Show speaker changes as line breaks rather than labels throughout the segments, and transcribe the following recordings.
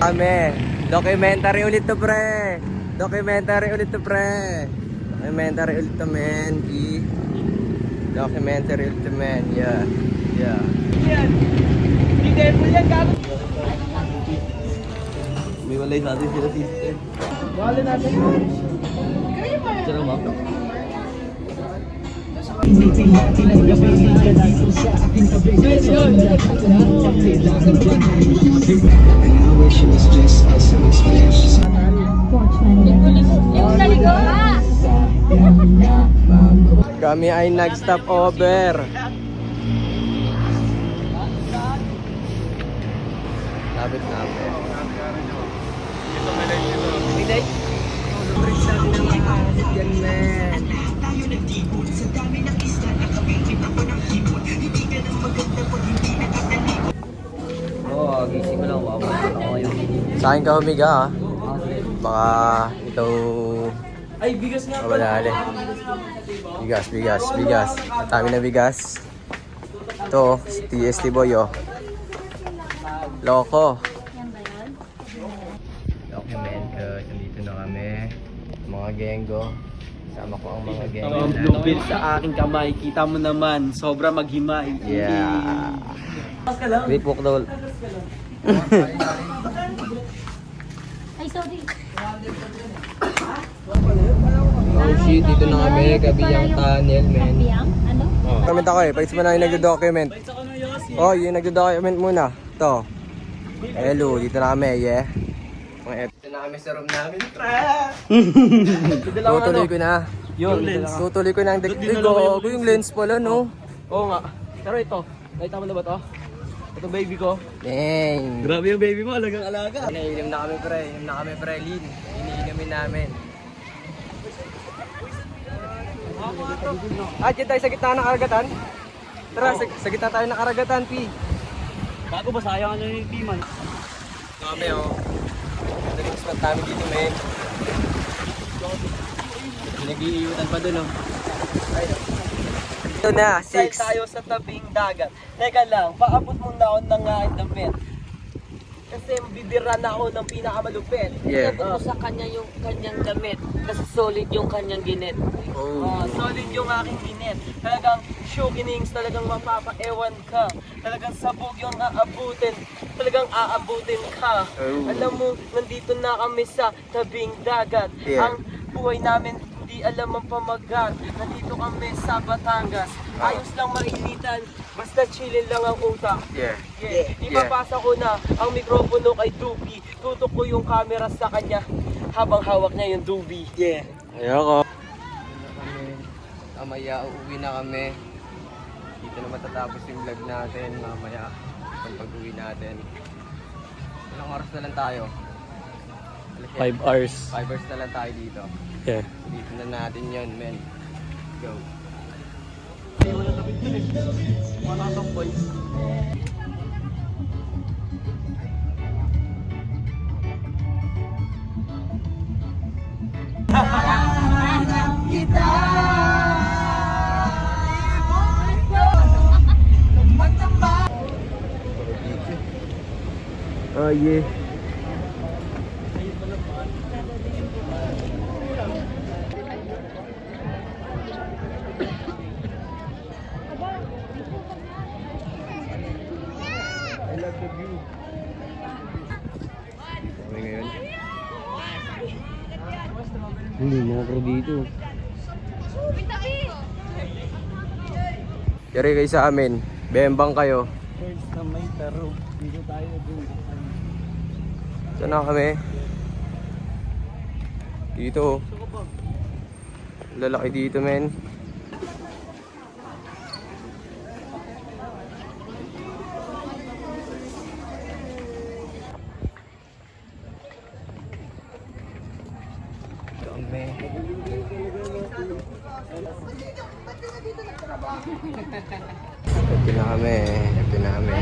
kami. Documentary ulit to, pre. Documentary ulit to, pre. Documentary ulit to, men. Documentary ulit to, men. Yeah. Yeah.
Yan. Hindi devil yan, gago.
May walay sa atin sila, sister.
Wala natin.
Sarang map. Kami ay nag-stop over. Lapit namin. Yan, man.
Oo, gising ko lang. Wawala ako ngayon.
Sa akin ka humiga, ha? Baka ito...
Ay, bigas nga.
Wala ali. Bigas. Ang dami na bigas. Ito, si TST Boy, oh. Loko. Document, nandito na kami. Mga genggo. Sama ko ang mga genggo.
Ang blueprint sa aking kamay. Kita mo naman, sobra maghimay.
Yeah. Wait, walk daw.
Ay, sorry.
Oh shit, dito na kami. Kabiyang tunnel, men.
Kabiyang? Ano?
Comment ako eh. Pagkis mo na yung nagdo-document. Oh, yung nagdo-document muna. Ito. Hello, dito na kami, yeah. Dito na kami sa room namin. Tutuloy ko na.
Yun, lens.
Tutuloy ko na ang Gago, yung lens pala, no?
Oo nga. Pero ito, nakita mo na ba to? Ito baby ko.
Dang.
Grabe yung baby mo, alagang alaga.
Iniinom na kami, pre. Lin. Iniinumin namin. Dyan tayo sa gitna ng karagatan. Tara, sa gitna tayo ng karagatan, P.
Bago ba sayang ano yung timan?
Kami, oh. Naging spot namin dito, men.
Nag-iiutan pa dun, oh.
Ito na,
Side
6.
tayo sa tabing dagat. Teka lang, paabot muna ako ng damit. Kasi bibira na ako ng pinakamalupit.
Yeah.
Sabi ko sa kanya yung kanyang damit kasi solid yung kanyang ginit.
Oh.
Solid yung aking ginit. Talagang shokinings, talagang mapapaewan ka. Talagang sabog yung aabutin. Talagang aabutin ka.
Oh.
Alam mo, nandito na kami sa tabing dagat.
Yeah.
Ang buhay namin hindi alam ang pamagat. Nandito kami sa Batangas. Ayos lang mainitan. Basta chillin lang ang utak.
Yeah.
Yeah. Ipapasa ko na ang mikropono kay Dubi. Tutok ko yung camera sa kanya habang hawak niya yung Dubi. Yeah.
Ayoko. Mamaya uuwi na kami. Dito na matatapos yung vlog natin. Mamaya pag-uwi natin. Ilang oras na lang tayo?
5 hours.
5 hours na lang tayo dito.
Yeah.
Dito na natin yun, men. Go.
Wala kang boys.
Oh yeah. I love the view. Okay ngayon? Hindi mo ako dito. Yari kayo sa amin. Bembang kayo.
First na may taro. Dito tayo dun.
Saan na kami? Dito. Lalaki dito, men. Kami. Ito na kami.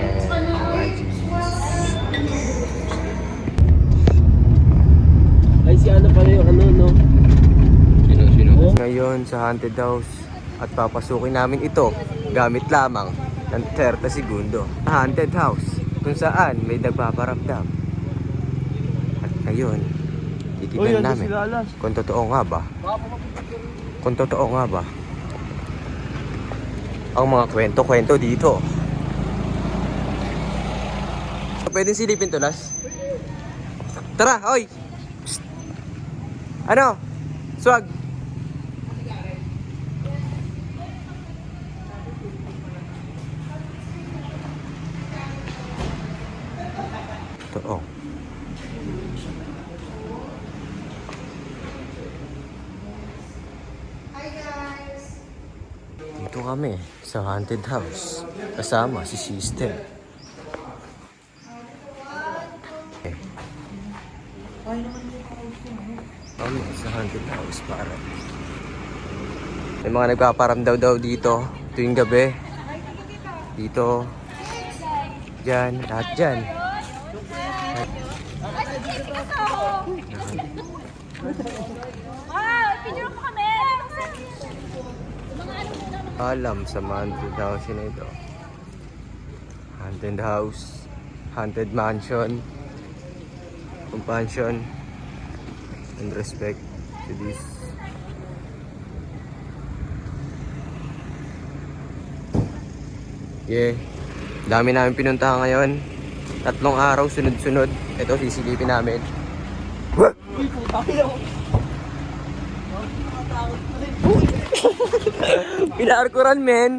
Ay si ano pala yung ano no?
Sino? Ngayon sa haunted house at papasukin namin ito gamit lamang ng 30 segundo. Haunted house kung saan may nagpaparamdam. Ngayon, titignan namin kung totoo nga ba. Kung totoo nga ba ang mga kwento-kwento dito. Pwedeng silipin to, Las? Tara, oy! Psst. Ano? Swag! Totoo. Dito kami sa haunted house. Kasama si Sister. Kami sa haunted house para. May mga nagpaparamdaw daw dito tuwing gabi. Dito. Diyan. Lahat dyan. Alam sa haunted house na ito. Haunted house, haunted mansion, compassion, and respect to this. Yeah, dami namin pinuntahan ngayon. 3 araw sunod-sunod. Ito sisilipin namin. Pinarkuran, men.